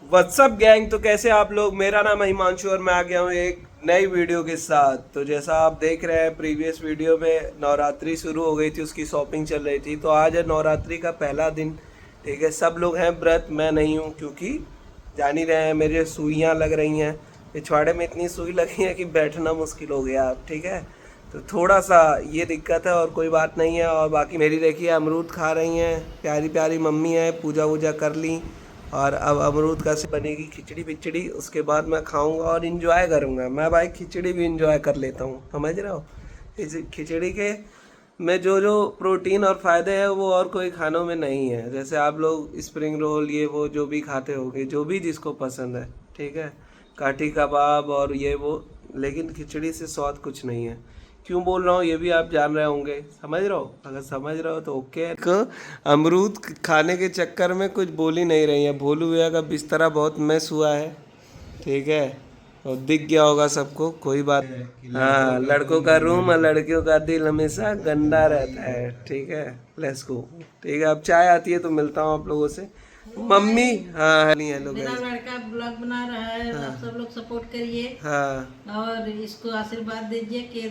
WhatsApp gang, तो कैसे आप लोग। मेरा नाम है हिमांशु और मैं आ गया हूँ एक नई वीडियो के साथ। तो जैसा आप देख रहे हैं प्रीवियस वीडियो में नवरात्रि शुरू हो गई थी, उसकी शॉपिंग चल रही थी। तो आज है नवरात्रि का पहला दिन, ठीक है। सब लोग हैं व्रत, मैं नहीं हूँ क्योंकि जान ही रहे हैं मेरे सुइयाँ लग रही हैं। पिछवाड़े में इतनी सुई लगी है कि बैठना मुश्किल हो गया अब, ठीक है। तो थोड़ा सा ये दिक्कत है और कोई बात नहीं है। और बाकी मेरी देखिए अमरूद खा रही हैं, प्यारी प्यारी मम्मी है, पूजा वूजा कर ली। और अब अमरूद का से बनेगी खिचड़ी पिचड़ी, उसके बाद मैं खाऊंगा और इंजॉय करूंगा। मैं भाई खिचड़ी भी इंजॉय कर लेता हूँ, समझ रहे हो। इस खिचड़ी के में जो जो प्रोटीन और फ़ायदे हैं वो और कोई खानों में नहीं है। जैसे आप लोग स्प्रिंग रोल ये वो जो भी खाते होगे, जो भी जिसको पसंद है, ठीक है, काठी कबाब और ये वो, लेकिन खिचड़ी से स्वाद कुछ नहीं है। क्यों बोल रहा हूँ ये भी आप जान रहे होंगे, समझ रहे हो। अगर समझ रहे हो तो ओके। अमरूद खाने के चक्कर में कुछ बोल ही नहीं रही है। भोलू भैया का बिस्तरा बहुत मैस हुआ है, ठीक है, और दिख गया होगा सबको, कोई बात। हाँ, लड़कों का रूम और लड़कियों का दिल हमेशा गंदा रहता है, ठीक है। लेट्स गो, ठीक है। अब चाय आती है तो मिलता हूँ आप लोगों से। मम्मी, हाँ नहीं, हेलो मेरा लड़का ब्लॉग बना रहा है, हाँ, आप सब लोग सपोर्ट करिए। हाँ, और इसको आशीर्वाद दीजिए कि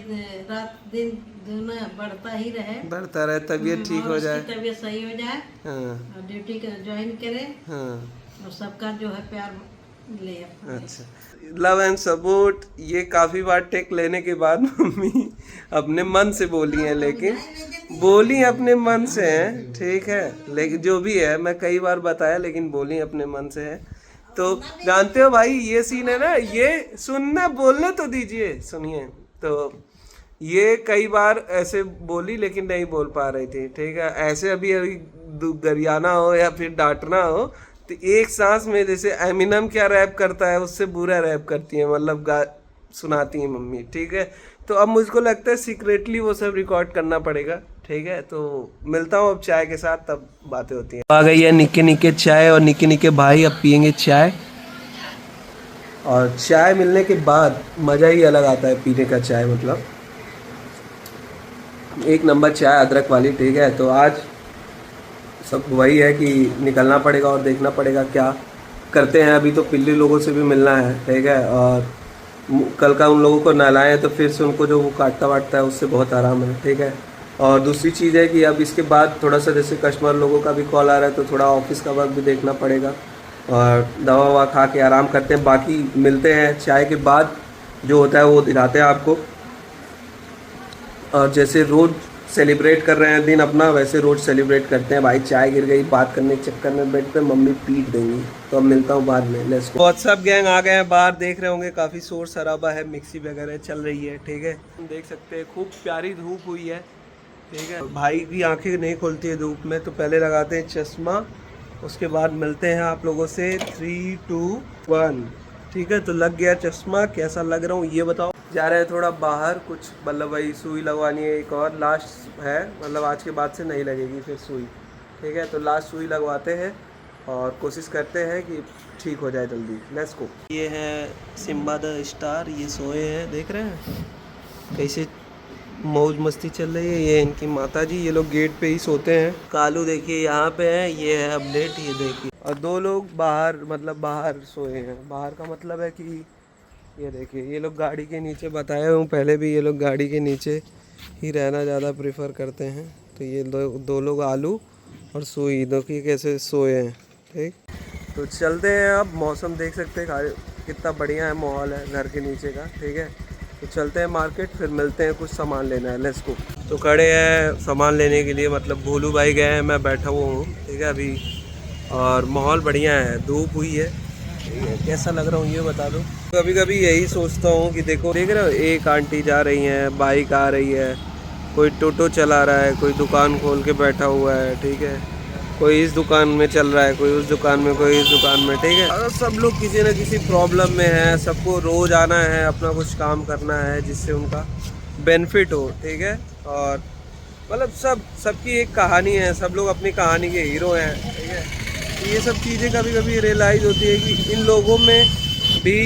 रात दिन दोनों बढ़ता ही रहे, बढ़ता रहे, तबीयत ठीक और हो उसकी जाए। तबीयत सही हो जाए, हाँ, और ड्यूटी ज्वाइन करे, हाँ, और सबका जो है प्यार ले अपने। अच्छा। लव एंड सपोर्ट, ये काफ़ी बार टेक लेने के बाद मम्मी अपने मन से बोली हैं, लेकिन बोली अपने मन से हैं, ठीक है। लेकिन जो भी है, मैं कई बार बताया, लेकिन बोली अपने मन से है। तो जानते हो भाई ये सीन है ना, ये सुनना, बोलने तो दीजिए, सुनिए। तो ये कई बार ऐसे बोली लेकिन नहीं बोल पा रही थी, ठीक है। ऐसे अभी अभी गरियाना हो या फिर डांटना हो तो एक सांस में, जैसे एमिनम क्या रैप करता है उससे बुरा रैप करती है, मतलब गा सुनाती है मम्मी, ठीक है। तो अब मुझको लगता है सीक्रेटली वो सब रिकॉर्ड करना पड़ेगा, ठीक है। तो मिलता हूँ अब चाय के साथ, तब बातें होती हैं। आ गई है निक्के निक्के चाय और निक्के निक्के भाई अब पियेंगे चाय। और चाय मिलने के बाद मज़ा ही अलग आता है पीने का चाय, मतलब एक नंबर चाय अदरक वाली, ठीक है। तो आज सब वही है कि निकलना पड़ेगा और देखना पड़ेगा क्या करते हैं। अभी तो पिल्ली लोगों से भी मिलना है, ठीक है। और कल का उन लोगों को नहलाएं तो फिर से उनको जो वो काटता वाटता है उससे बहुत आराम है, ठीक है। और दूसरी चीज़ है कि अब इसके बाद थोड़ा सा जैसे कस्टमर लोगों का भी कॉल आ रहा है तो थोड़ा ऑफिस का वर्क भी देखना पड़ेगा। और दवा ववा खा के आराम करते हैं। बाकी मिलते हैं चाय के बाद, जो होता है वो दिखाते हैं आपको। और जैसे रोज़ सेलिब्रेट कर रहे हैं दिन अपना, वैसे रोज़ सेलिब्रेट करते हैं। भाई चाय गिर गई, बात करने के चक्कर में बेड पे मम्मी पीट देंगी। तो अब मिलता हूँ बाद में, लेट्स गो। व्हाट्सअप गैंग आ गए हैं बाहर, देख रहे होंगे काफ़ी शोर शराबा है, मिक्सी वगैरह चल रही है, ठीक है। देख सकते हैं खूब प्यारी धूप हुई है, ठीक है। भाई की आंखें नहीं खुलती है धूप में, तो पहले लगाते हैं चश्मा, उसके बाद मिलते हैं आप लोगों से। 3, 2, 1, ठीक है। तो लग गया चश्मा, कैसा लग रहा हूँ ये बताओ। जा रहे हैं थोड़ा बाहर, कुछ मतलब वही सुई लगवानी है, एक और लास्ट है, मतलब आज के बाद से नहीं लगेगी फिर सुई, ठीक है। तो लास्ट सुई लगवाते हैं और कोशिश करते हैं कि ठीक हो जाए जल्दी। Let's go. ये है सिम्बा द स्टार, ये सोए हैं, देख रहे हैं कैसे मौज मस्ती चल रही है। ये इनकी माता जी, ये लोग गेट पे ही सोते हैं। कालू देखिए यहाँ पे है, ये है अपडेट, ये देखिए। और 2 लोग बाहर, मतलब बाहर सोए हैं। बाहर का मतलब है कि ये देखिए, ये लोग गाड़ी के नीचे, बताए हूँ पहले भी, ये लोग गाड़ी के नीचे ही रहना ज़्यादा प्रेफर करते हैं। तो ये दो लोग आलू और सुई, देखिए कैसे सोए हैं, ठीक। तो चलते हैं अब। मौसम देख सकते हैं कितना बढ़िया है, माहौल है घर के नीचे का, ठीक है। तो चलते हैं मार्केट, फिर मिलते हैं, कुछ सामान लेना है, लेट्स गो। तो खड़े हैं सामान लेने के लिए, मतलब भोलू भाई गए हैं, मैं बैठा हुआ हूँ, ठीक है अभी। और माहौल बढ़िया है, धूप हुई है, कैसा लग रहा हूँ ये बता दो। कभी कभी यही सोचता हूँ कि देखो, देख रहे हो, एक आंटी जा रही हैं, बाइक आ रही है, कोई टोटो चला रहा है, कोई दुकान खोल के बैठा हुआ है, ठीक है। कोई इस दुकान में चल रहा है, कोई उस दुकान में, कोई इस दुकान में, ठीक है। अगर सब लोग किसी न किसी प्रॉब्लम में है, सबको रोज़ आना है, अपना कुछ काम करना है जिससे उनका बेनिफिट हो, ठीक है। और मतलब सबकी एक कहानी है, सब लोग अपनी कहानी के हीरो हैं, ठीक है। तो ये सब चीज़ें कभी कभी रियलाइज़ होती है कि इन लोगों में भी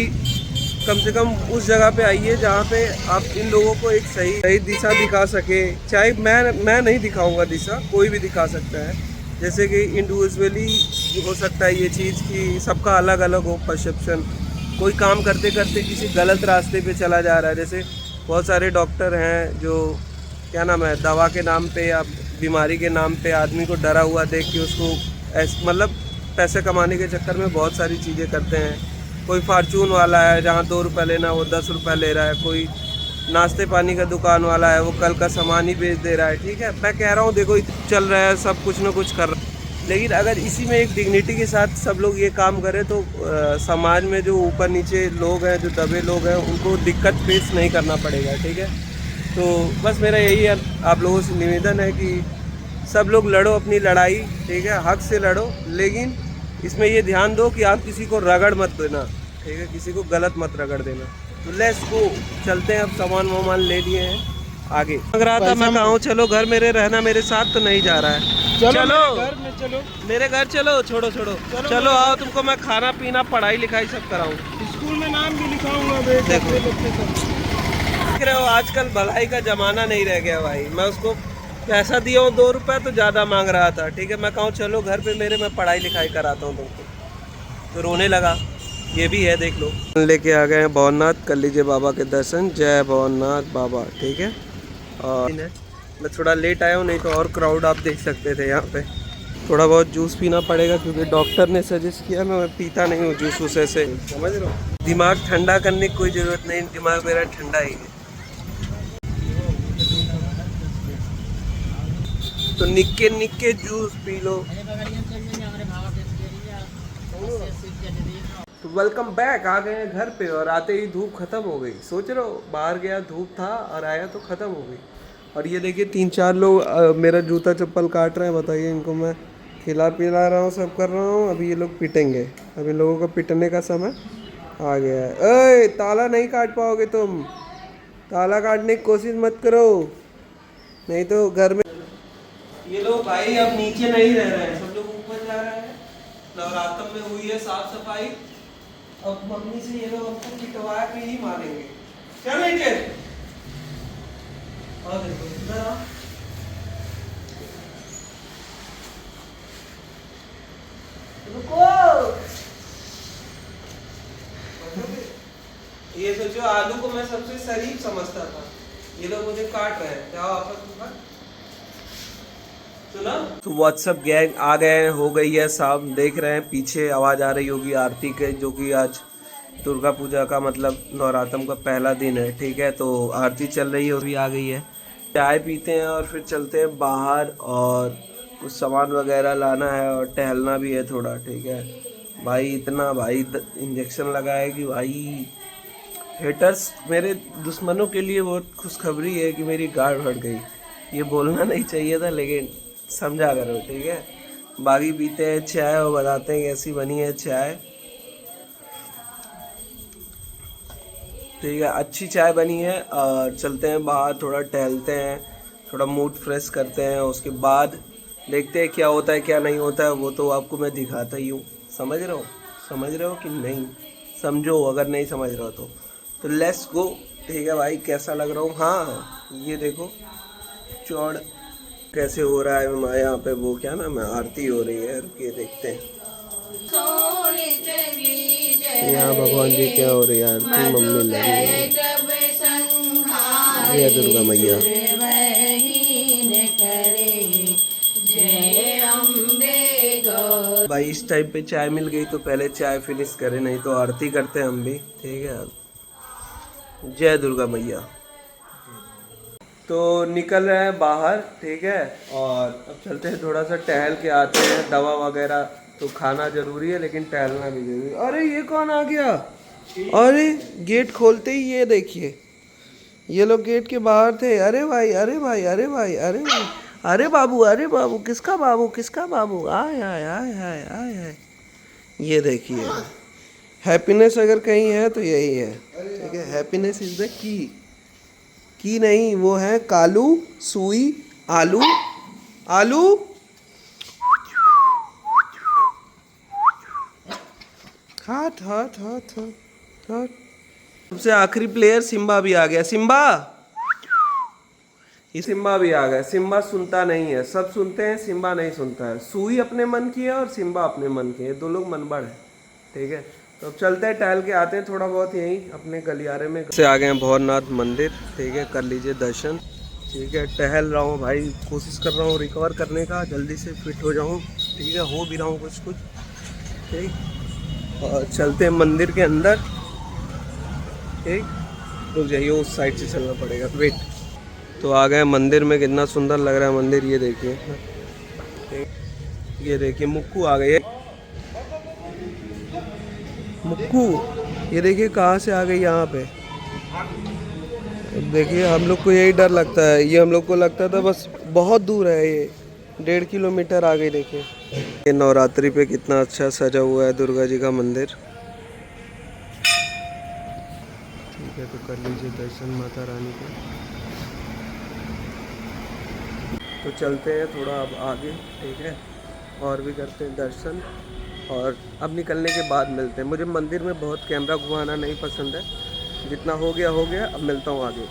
कम से कम उस जगह पे आइए जहाँ पे आप इन लोगों को एक सही दिशा दिखा सके। चाहे मैं नहीं दिखाऊंगा दिशा, कोई भी दिखा सकता है, जैसे कि इंडिविजुअली हो सकता है ये चीज़ कि सबका अलग अलग हो परसेप्शन। कोई काम करते करते किसी गलत रास्ते पे चला जा रहा है, जैसे बहुत सारे डॉक्टर हैं जो क्या नाम है दवा के नाम पे या बीमारी के नाम पे आदमी को डरा हुआ देख के उसको मतलब पैसे कमाने के चक्कर में बहुत सारी चीज़ें करते हैं। कोई फार्चून वाला है जहाँ 2 रुपये लेना वो 10 रुपये ले रहा है, कोई नाश्ते पानी का दुकान वाला है वो कल का सामान ही बेच दे रहा है। ठीक है, मैं कह रहा हूँ देखो चल रहा है, सब कुछ ना कुछ कर रहा है, लेकिन अगर इसी में एक डिग्निटी के साथ सब लोग ये काम करें तो समाज में जो ऊपर नीचे लोग हैं, जो दबे लोग हैं, उनको दिक्कत फेस नहीं करना पड़ेगा। ठीक है, तो बस मेरा यही है आप लोगों से निवेदन है कि सब लोग लड़ो अपनी लड़ाई। ठीक है, हक से लड़ो, लेकिन इसमें ये ध्यान दो कि आप किसी को रगड़ मत देना। ठीक है, किसी को गलत मत रगड़ देना। तो लेट्स गो, चलते हैं, अब सामान वामान ले लिए हैं, आगे लग रहा था मैं कहूँ चलो घर मेरे रहना, मेरे साथ तो नहीं जा रहा है। चलो घर में चलो, मेरे घर चलो, छोड़ो चलो आओ, तुमको मैं खाना पीना पढ़ाई लिखाई सब कराऊँ। स्कूल में नाम भी लिखाऊंगा। देखो देख रहे हो आजकल भलाई का ज़माना नहीं रह गया भाई। मैं उसको पैसा दिया हूँ 2 रुपये तो ज़्यादा मांग रहा था। ठीक है, मैं कहूँ चलो घर पे मेरे, मैं पढ़ाई लिखाई कराता हूँ तुमको, तो रोने लगा। ये भी है, देख लो। लेके आ गए हैं भवननाथ, कर लीजिए बाबा के दर्शन। जय भवननाथ बाबा। ठीक है, और मैं थोड़ा लेट आया हूँ, नहीं तो और क्राउड आप देख सकते थे यहाँ पे। थोड़ा बहुत जूस पीना पड़ेगा क्योंकि डॉक्टर ने सजेस्ट किया, मैं पीता नहीं हूँ जूस वूस ऐसे, समझ रहे हो। दिमाग ठंडा करने की कोई ज़रूरत नहीं, दिमाग मेरा ठंडा ही है। तो निक्के निक्के जूस पी लो। तो वेलकम बैक, आ गए हैं घर पे और आते ही धूप खत्म हो गई। सोच रहे हो बाहर गया धूप था और आया तो खत्म हो गई। और ये देखिए 3-4 लोग मेरा जूता चप्पल काट रहे हैं। बताइए, इनको मैं खिला पिला रहा हूँ, सब कर रहा हूँ। अभी ये लोग पिटेंगे, अभी इन लोगों को पिटने का समय आ गया है। ओए ताला नहीं काट पाओगे तुम, ताला काटने की कोशिश मत करो, नहीं तो घर में। ये लोग भाई अब नीचे नहीं रह रहे हैं, सब लोग ऊपर जा रहे हैं। नवरात्र में हुई है साफ सफाई, अब मम्मी से ये लोग हमको पिटवा के ही मारेंगे। क्या नीचे और देखो इधर आओ। रुको, ये सोचो आलू को मैं सबसे शरीफ समझता था, ये लोग मुझे काट रहे हैं। जाओ आपस में सुना। तो व्हाट्सएप गैंग आ गए, हो गई है साहब। देख रहे हैं पीछे आवाज़ आ रही होगी आरती के, जो कि आज दुर्गा पूजा का मतलब नवरात्रम का पहला दिन है। ठीक है, तो आरती चल रही है, भी आ गई है। चाय पीते हैं और फिर चलते हैं बाहर, और कुछ सामान वगैरह लाना है और टहलना भी है थोड़ा। ठीक है भाई, इतना भाई इंजेक्शन लगा है कि भाई हेटर्स, मेरे दुश्मनों के लिए बहुत खुशखबरी है कि मेरी गाड़ बढ़ गई। ये बोलना नहीं चाहिए था, लेकिन समझा करो। ठीक है, बाकी पीते हैं चाय और बताते हैं कैसी बनी है चाय। ठीक है, अच्छी चाय बनी है। और चलते हैं बाहर, थोड़ा टहलते हैं, थोड़ा मूड फ्रेश करते हैं, उसके बाद देखते हैं क्या होता है क्या नहीं होता है। वो तो आपको मैं दिखाता ही हूँ। समझ रहे हो कि नहीं? समझो, अगर नहीं समझ रहे हो तो लेट्स गो। ठीक है भाई, कैसा लग रहा हूँ? हाँ ये देखो चौड़ कैसे हो रहा है हमारे यहाँ पे, वो क्या नाम है, आरती हो रही है। रुकिए देखते हैं यहाँ भगवान जी क्या हो रही है, आरती मम्मी लगी है। ये दुर्गा मैया। भाई इस टाइम पे चाय मिल गई तो पहले चाय फिनिश करें, नहीं तो आरती करते हैं हम भी। ठीक है, जय दुर्गा मैया। तो निकल रहे हैं बाहर। ठीक है, और अब चलते हैं, थोड़ा सा टहल के आते हैं। दवा वगैरह तो खाना जरूरी है, लेकिन टहलना भी जरूरी है। अरे ये कौन आ गया? अरे गेट खोलते ही ये देखिए, ये लोग गेट के बाहर थे। अरे भाई, अरे भाई, अरे भाई, अरे भाई, अरे बाबू, अरे बाबू, किसका बाबू, किसका बाबू? आय आय आय आय आय आय। ये देखिए, हैप्पीनेस अगर कहीं है तो यही है। ठीक है, हैप्पीनेस इज द की नहीं, वो है कालू, सुई, आलू, आलू। हट हट हट हट हट। सबसे आखिरी प्लेयर सिम्बा भी आ गया। सिम्बा सिम्बा भी आ गया। सिम्बा सुनता नहीं है, सब सुनते हैं, सिम्बा नहीं सुनता है। सुई अपने मन की है और सिम्बा अपने मन की है, दो लोग मनबड़ है। ठीक है, तो अब चलते हैं, टहल के आते हैं थोड़ा बहुत यहीं अपने गलियारे में से। आ गए हैं भौरनाथ मंदिर। ठीक है, कर लीजिए दर्शन। ठीक है, टहल रहा हूँ भाई, कोशिश कर रहा हूँ रिकवर करने का, जल्दी से फिट हो जाऊँ। ठीक है, हो भी रहा हूँ कुछ कुछ। ठीक, और चलते हैं मंदिर के अंदर। ठीक, रुक जाइए, उस साइड से चलना पड़ेगा, वेट। तो आ गए मंदिर में, कितना सुंदर लग रहा है मंदिर, ये देखिए। ये देखिए मुक्कू आ गई है। मुक्कू, ये देखिए कहाँ से आ गई यहाँ पे। देखिए हम लोग को यही डर लगता है, ये हम लोग को लगता था बस बहुत दूर है, ये 1.5 किलोमीटर आ गई। देखिए ये नवरात्रि पे कितना अच्छा सजा हुआ है दुर्गा जी का मंदिर। ठीक है, तो कर लीजिए दर्शन माता रानी का। तो चलते हैं थोड़ा अब आगे। ठीक है, और भी करते हैं दर्शन, और अब निकलने के बाद मिलते हैं। मुझे मंदिर में बहुत कैमरा घुमाना नहीं पसंद है, जितना हो गया हो गया, अब मिलता हूँ आगे।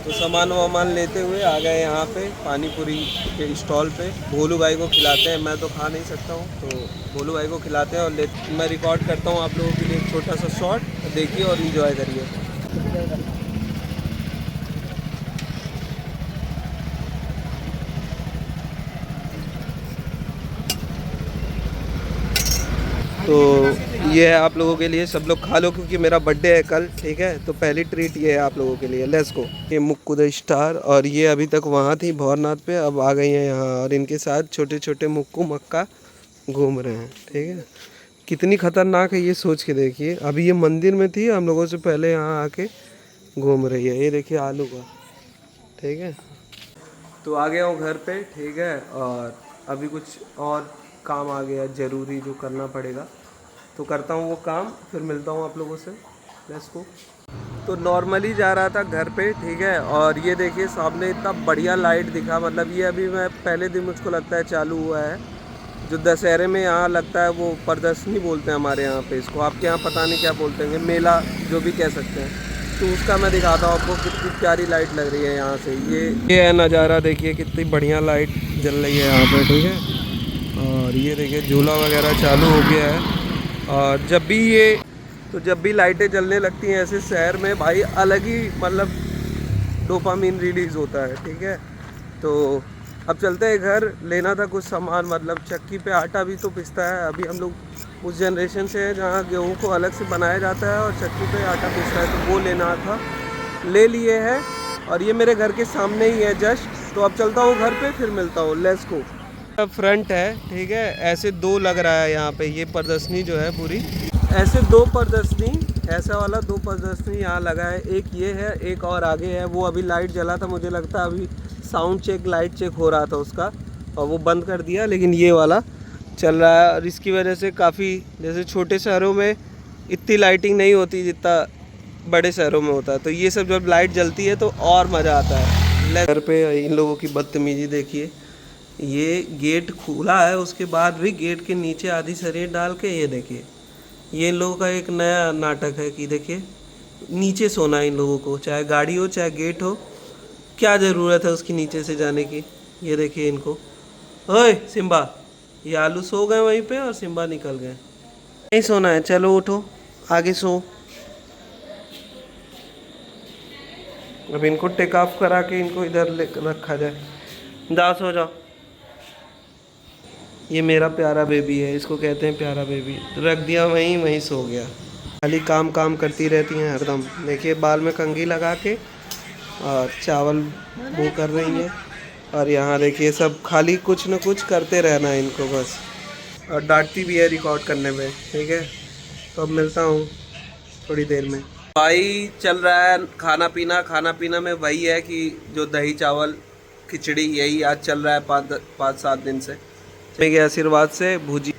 तो सामान वामान लेते हुए आ गए यहाँ पे पानी पूरी के स्टॉल पे। भोलू भाई को खिलाते हैं, मैं तो खा नहीं सकता हूँ, तो भोलू भाई को खिलाते हैं। और मैं रिकॉर्ड करता हूँ आप लोगों के लिए एक छोटा सा शॉट, देखिए और इन्जॉय करिए। तो ये है आप लोगों के लिए, सब लोग खा लो क्योंकि मेरा बर्थडे है कल। ठीक है, तो पहली ट्रीट ये है आप लोगों के लिए, लेट्स गो। ये मुक्कू द स्टार, और ये अभी तक वहाँ थी भौरनाथ पे, अब आ गई हैं यहाँ, और इनके साथ छोटे छोटे मुक्कू मक्का घूम रहे हैं। ठीक है, कितनी खतरनाक है ये सोच के देखिए। अभी ये मंदिर में थी, हम लोगों से पहले यहाँ आके घूम रही है। ये देखिए आलू का। ठीक है, तो आ गया हूँ घर पे। ठीक है, और अभी कुछ और काम आ गया ज़रूरी जो करना पड़ेगा, तो करता हूँ वो काम, फिर मिलता हूँ आप लोगों से। Let's go. तो नॉर्मली जा रहा था घर पे। ठीक है, और ये देखिए सामने इतना बढ़िया लाइट दिखा, मतलब ये अभी मैं पहले दिन मुझको लगता है चालू हुआ है, जो दशहरे में यहाँ लगता है, वो प्रदर्शनी बोलते हैं हमारे यहाँ पे इसको, आपके यहाँ पता नहीं क्या बोलते हैं, मेला जो भी कह सकते हैं। तो उसका मैं दिखाता हूँ आपको, कितनी प्यारी लाइट लग रही है यहाँ से। ये है नज़ारा, देखिए कितनी बढ़िया लाइट जल रही है यहाँ पे। ठीक है, और ये देखिए झूला वगैरह चालू हो गया है। और जब भी लाइटें जलने लगती हैं ऐसे शहर में भाई, अलग ही मतलब डोपामिन रिलीज़ होता है। ठीक है, तो अब चलते हैं घर। लेना था कुछ सामान, मतलब चक्की पे आटा भी तो पिसता है। अभी हम लोग उस जनरेशन से है जहाँ गेहूँ को अलग से बनाया जाता है और चक्की पे आटा पिसता है, तो वो लेना था, ले लिए हैं। और ये मेरे घर के सामने ही है जस्ट, तो अब चलता हूँ घर पे, फिर मिलता हूँ। Let's go. फ्रंट है। ठीक है, ऐसे दो लग रहा है यहाँ पे, ये प्रदर्शनी जो है पूरी, ऐसे दो प्रदर्शनी, ऐसा वाला दो प्रदर्शनी यहाँ लगा है। एक ये है, एक और आगे है, वो अभी लाइट जला था, मुझे लगता है अभी साउंड चेक, लाइट चेक हो रहा था उसका, और वो बंद कर दिया, लेकिन ये वाला चल रहा है। और इसकी वजह से काफ़ी, जैसे छोटे शहरों में इतनी लाइटिंग नहीं होती जितना बड़े शहरों में होता है, तो ये सब जब लाइट जलती है तो और मज़ा आता है। घर पे इन लोगों की बदतमीजी देखिए, ये गेट खुला है, उसके बाद भी गेट के नीचे आधी सरिये डाल के, ये देखिए, ये इन लोगों का एक नया नाटक है कि देखिए नीचे सोना है इन लोगों को, चाहे गाड़ी हो चाहे गेट हो, क्या ज़रूरत है उसकी नीचे से जाने की। ये देखिए इनको, ओए सिम्बा, ये आलू सो गए वहीं पे और सिम्बा निकल गए। नहीं सोना है, चलो उठो आगे सो। अब इनको टेक ऑफ करा के इनको इधर रखा जाए, जाओ सो जाओ। ये मेरा प्यारा बेबी है, इसको कहते हैं प्यारा बेबी। तो रख दिया वहीं, वहीं सो गया। खाली काम काम करती रहती हैं हरदम। देखिए बाल में कंघी लगा के और चावल वो कर रही हैं, और यहाँ देखिए सब खाली कुछ न कुछ करते रहना है इनको बस, और डांटती भी है रिकॉर्ड करने में। ठीक है, तो अब मिलता हूँ थोड़ी देर में। भाई चल रहा है खाना पीना। खाना पीना में वही है कि जो दही चावल खिचड़ी, यही आज चल रहा है 5-7 दिन से, के आशीर्वाद से। भुजी,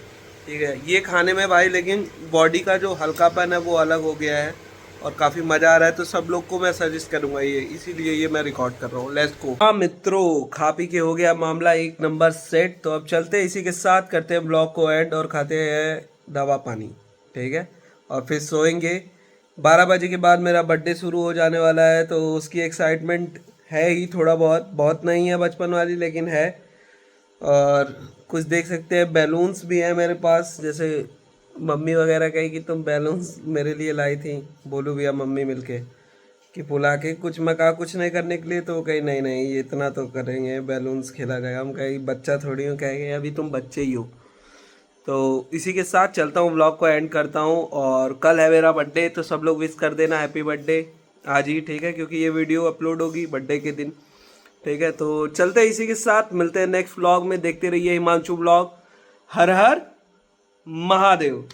ठीक है, ये खाने में भाई, लेकिन बॉडी का जो हल्कापन है वो अलग हो गया है और काफ़ी मज़ा आ रहा है। तो सब लोग को मैं सजेस्ट करूँगा ये, इसीलिए ये मैं रिकॉर्ड कर रहा हूँ। Let's go. हाँ मित्रों, खा पी के हो गया मामला एक नंबर सेट। तो अब चलते हैं, इसी के साथ करते हैं ब्लॉग को एंड और खाते हैं दवा पानी। ठीक है, और फिर सोएंगे। 12 बजे के बाद मेरा बर्थडे शुरू हो जाने वाला है, तो उसकी एक्साइटमेंट है ही थोड़ा बहुत, बहुत नहीं है बचपन वाली लेकिन है। और कुछ देख सकते हैं बैलून्स भी हैं मेरे पास, जैसे मम्मी वगैरह कही कि तुम बैलून्स मेरे लिए लाई थी, बोलू भैया मम्मी मिलके कि बुला के कुछ, मैं कहा कुछ नहीं करने के लिए, तो कही नहीं नहीं ये इतना तो करेंगे, बैलून्स खेला गया। हम कहीं बच्चा थोड़ी हूँ, कहेंगे अभी तुम बच्चे ही हो। तो इसी के साथ चलता हूँ, व्लॉग को एंड करता हूँ। और कल है मेरा बर्थडे, तो सब लोग विश कर देना हैप्पी बर्थडे आज ही, ठीक है, क्योंकि ये वीडियो अपलोड होगी बर्थडे के दिन, ठीक है। तो चलते हैं, इसी के साथ मिलते हैं नेक्स्ट व्लॉग में। देखते रहिए हिमांशु व्लॉग। हर हर महादेव।